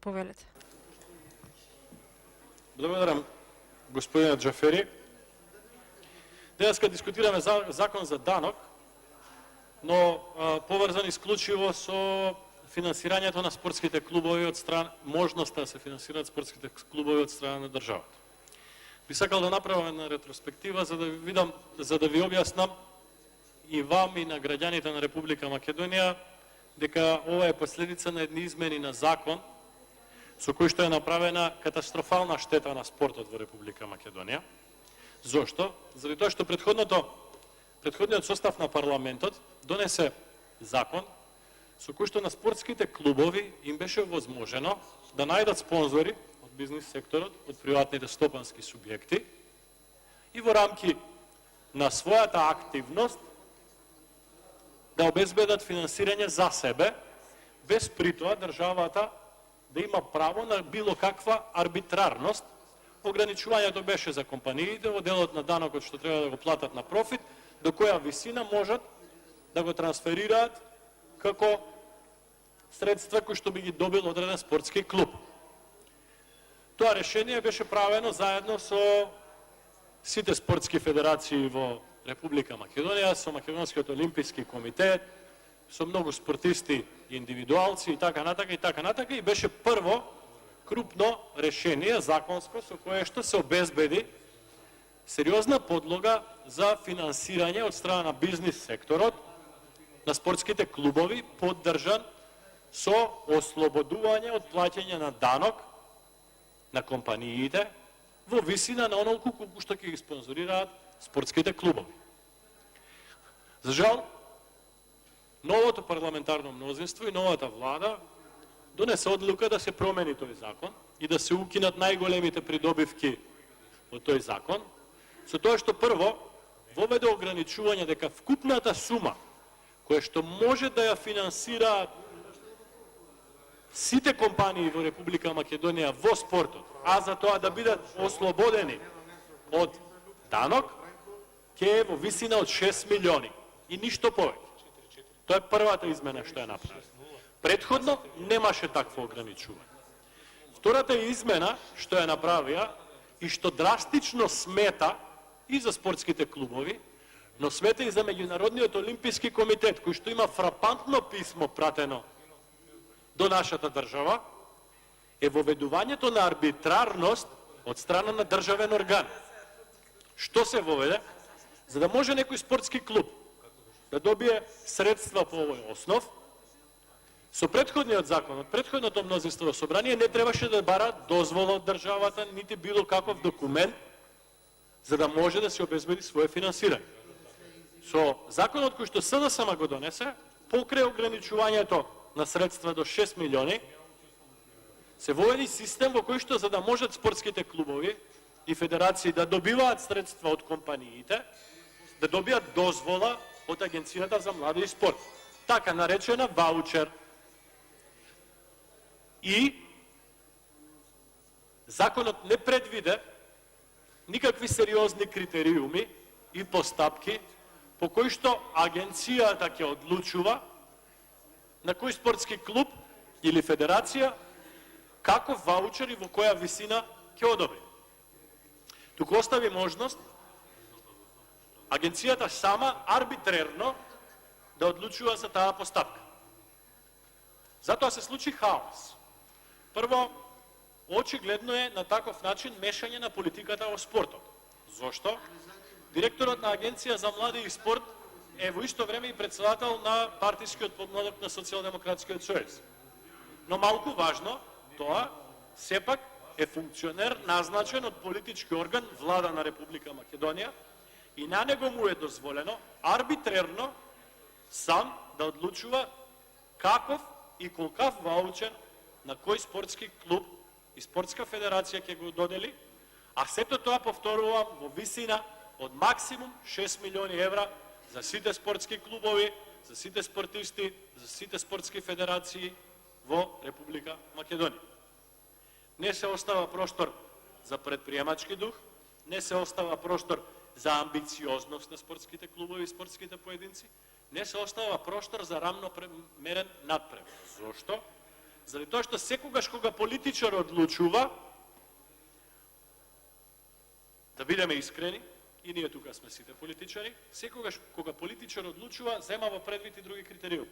повелете. Благодарам, господинот Џафери. Денеска дискутираме закон за данок, но поврзан исклучиво со финансирањето на спортските клубови од страна, можноста да се финансираат спортските клубови од страна на државата. Би сакал да направам една ретроспектива за да видам, за да ви објаснам и вам и на граѓаните на Република Македонија дека ова е последица на едни измени на закон со кој што е направена катастрофална штета на спортот во Република Македонија. Зошто? Заради тоа што предходниот состав на парламентот донесе закон со кој што на спортските клубови им беше возможено да најдат спонзори од бизнис секторот, од приватните стопански субјекти и во рамки на својата активност да обезбедат финансирање за себе, без при тоа државата да има право на било каква арбитрарност. Ограничувањето беше за компаниите во делот на данокот што треба да го платат на профит, до која висина можат да го трансферираат како средства кои што би ги добил одреден спортски клуб. Тоа решение беше правено заедно со сите спортски федерации во Република Македонија, со Македонскиот олимписки комитет, со многу спортисти и индивидуалци и така натака, и беше прво крупно решение законско со кое што се обезбеди сериозна подлога за финансирање од страна на бизнис секторот на спортските клубови, поддржан со ослободување од плаќање на данок на компаниите во висина на онолку колку што ќе ги спонзорираат спортските клубови. За жал, новото парламентарно мнозинство и новата влада донесе одлука да се промени тој закон и да се укинат најголемите придобивки од тој закон, со тоа што прво воведе ограничување дека вкупната сума која што може да ја финансираат сите компании во Република Македонија во спортот, а за тоа да бидат ослободени од данок, ќе е во висина од 6 милиони и ништо повеќе. Тоа е првата измена што ја направи. Предходно немаше такво ограничување. Втората измена што ја направија и што драстично смета и за спортските клубови, но смета и за Меѓународниот олимписки комитет, кој што има фрапантно писмо пратено до нашата држава, е воведувањето на арбитрарност од страна на државен орган. Што се воведе? За да може некој спортски клуб да добие средства по овој основ, со предходниот закон, од предходното мнозинство во собрание не требаше да бара дозвола од државата, нити било каков документ, за да може да се обезбеди свое финансирање. Со законот кој што СДСМ го донесе, покрај ограничувањето на средства до 6 милиони, се воведи систем во кој што за да можат спортските клубови и федерации да добиваат средства од компаниите, да добијат дозвола од Агенцијата за млади и спорт, така наречена ваучер. И законот не предвиде никакви сериозни критериуми и постапки по кои што агенцијата ќе одлучува на кој спортски клуб или федерација каков ваучер и во која висина ќе одобри. Туку остави можност агенцијата сама арбитрерно да одлучува за таа постапка. Затоа се случи хаос. Прво, очигледно е на таков начин мешање на политиката во спортот. Зошто? Директорот на Агенција за млади и спорт е во исто време и председател на партискиот подмладок на Социјалдемократскиот сојуз. Но малку важно, тоа сепак е функционер назначен од политички орган влада на Република Македонија и на него му е дозволено арбитрерно сам да одлучува каков и колкав ваучер на кој спортски клуб и спортска федерација ќе го додели, а сето тоа, повторувам, во висина од максимум 6 милиони евра за сите спортски клубови, за сите спортисти, за сите спортски федерации во Република Македонија. Не се остава простор за предприемачки дух, не се остава простор за амбициозност на спортските клубови и спортските поединци, не се остава простор за рамномерен надпревар. Зошто? заради тоа што секогаш кога политичар одлучува, да бидеме искрени, и ние тука сме сите политичари, секогаш кога политичар одлучува, зема во предвид и други критериуми.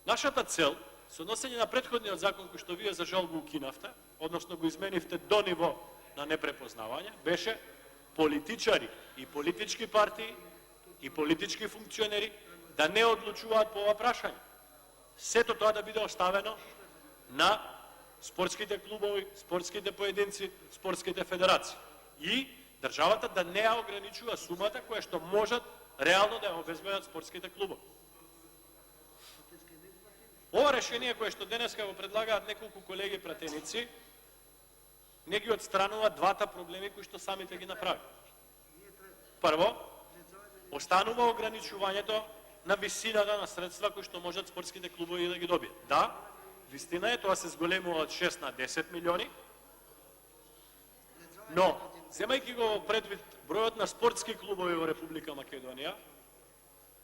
Нашата цел, со однесење на претходниот закон кој што вие за жал го укинавте, односно го изменивте до ниво на непрепознавање, беше политичари и политички партии и политички функционери да не одлучуваат по ова прашање. Сето тоа да биде оставено на спортските клубови, спортските поединци, спортските федерации. И државата да не ја ограничува сумата која што можат реално да ја обезбедат спортските клубови. Ова решение кое што денеска го предлагаат неколку колеги пратеници, не ги отстранува двата проблеми кои што самите ги направи. Прво, останува ограничувањето на висината на средства кои што можат спортските клубови да ги добијат. Да, вистина е, тоа се зголемува од 6 на 10 милиони, но, земајќи го предвид бројот на спортски клубови во Република Македонија,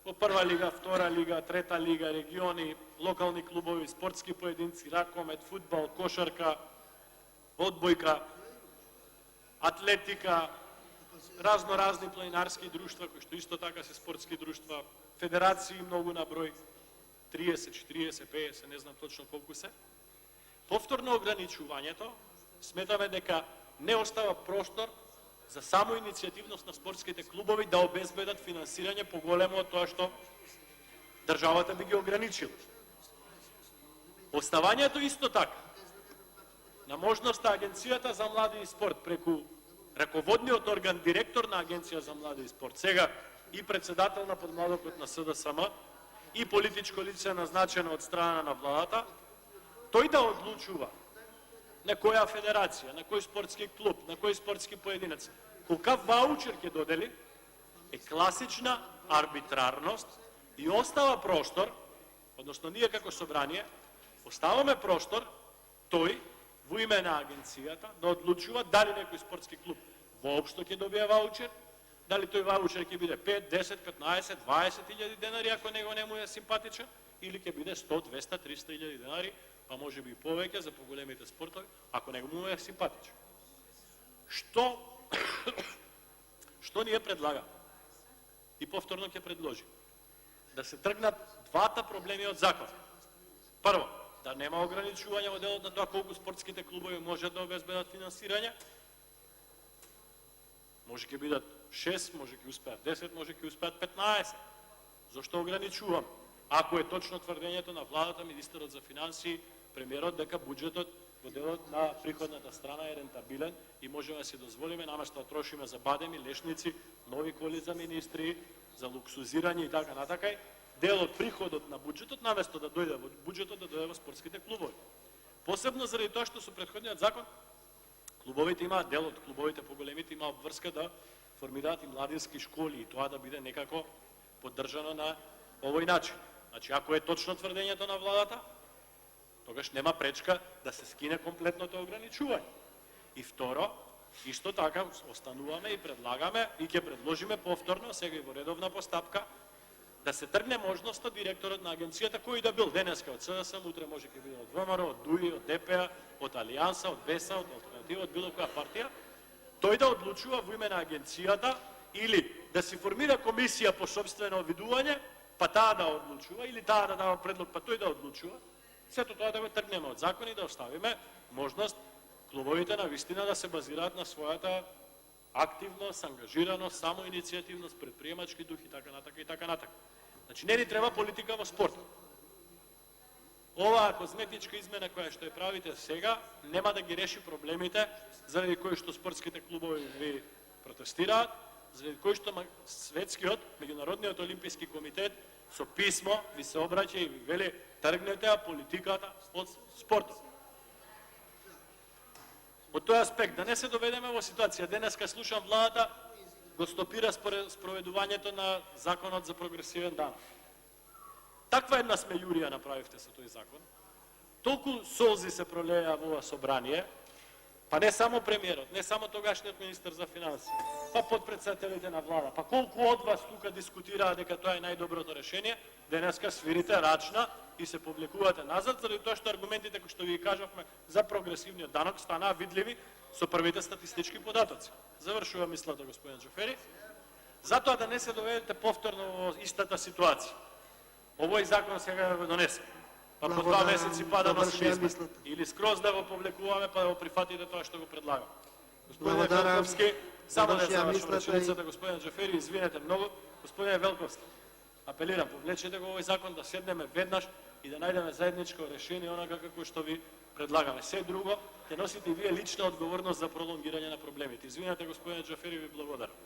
во прва лига, втора лига, трета лига, региони, локални клубови, спортски поединци, ракомет, фудбал, кошарка, одбојка, атлетика, разноразни планинарски друштва, кои што исто така се спортски друштва, федерации многу на број, 30, 40, 50, не знам точно колку се. Повторно ограничувањето, сметаме дека не остава простор за само иницијативност на спортските клубови да обезбедат финансирање поголемо од тоа што државата би ги ограничила. Оставањето исто така на можноста Агенцијата за млади и спорт преку раководниот орган, директор на Агенција за млади и спорт, сега и председател на подмладокот на СДСМ и политичко лице назначено од страна на владата, тој да одлучува на која федерација, на кој спортски клуб, на кој спортски поединец, колкав ваучер ќе додели, е класична арбитрарност и остава простор, односно ние како собрание, оставаме простор тој во име на агенцијата да одлучува дали некој спортски клуб воопшто ќе добие ваучер, дали тој ваучер ќе биде 5, 10, 15, 20 илјади денари ако него не му е симпатичен, или ќе биде 100, 200, 300 илјади денари, па може би и повеќе за поголемите спортови, ако него му е симпатичен. Што ние предлагаме? И повторно ќе предложи да се тргнат двата проблеми од закон. Прво, да нема ограничување во делот на тоа колку спортските клубови можат да обезбедат финансирање. Може ќе бидат 6, може ќе успеат 10, може ќе успеат 15. Зошто ограничувам? Ако е точно тврдењето на владата, министерот за финансии, премиерот, дека буџетот во делот на приходната страна е рентабилен и можеме да си дозволиме наместо да трошиме за бадеми, лешници, нови коли за министри, за луксузирање и така натака, дел од приходот на буџетот наместо да дојде во буџетот да дојде во спортските клубови. Посебно заради тоа што со претходниот закон клубовите имаат, дел од клубовите поголемите имаат врска да формираат и младински школи и тоа да биде некако поддржано на овој начин. Значи, ако е точно тврдењето на владата, тогаш нема пречка да се скине комплетното ограничување. И второ, исто така остануваме и предлагаме и ќе предложиме повторно, сега и во редовна постапка, да се тргне можноста директорот на агенцијата, кој да бил денеска од СДСМ, утре може ќе биде од ВМРО, од ДУИ, од ДПА, од Алијанса, од БЕСА, од Алтернатива, од било која партија, тој да одлучува во име на агенцијата или да се формира комисија по сопствено видување, па таа да одлучува, или таа да дава предлог, па тој да одлучува. Сето тоа да го тргнеме од закон и да оставиме можност клубовите на вистина да се базираат на својата активност, ангажираност, самоиницијативност, предприемачки дух и така натака и така натака. Значи не ни треба политика во спорт. Оваа козметичка измена која што ја правите сега нема да ги реши проблемите заради кои што спортските клубови ви протестираат, заради кои што светскиот, меѓународниот олимписки комитет со писмо ви се обраќа и ви вели тргнете политиката од спортот. Од тој аспект, да не се доведеме во ситуација, денеска слушам владата го стопира спроведувањето на законот за прогресивен данок. Таква една смејурија направивте со тој закон. Толку солзи се пролеја во ова собрание, Па не само премиерот, не само тогашниот министер за финансии, па подпредседателите на влада, па колку од вас тука дискутираа дека тоа е најдоброто решение, денеска свирите рачна и се публикувате назад, заради тоа што аргументите кои што ви кажавме за прогресивниот данок станаа видливи со првите статистички податоци. Завршува мислата, господин Џафери. Затоа да не се доведете повторно во истата ситуација. Овој закон сега го донесе. Па по 2 месеци пада на симизма. Или скроз да го публикуваме, па да го прифатите тоа што го предлагам. Господине Велковски, само да завршам реченицата, господин Џафери, извинете многу. Господине Велковски, апелирам, повлечете го овој закон, да седнеме веднаш и да најдеме заедничко решение, онака како што ви предлагаме. Се друго, ќе носите и вие лична одговорност за пролонгирање на проблемите. Извинете, господине Џафери, ви благодарам.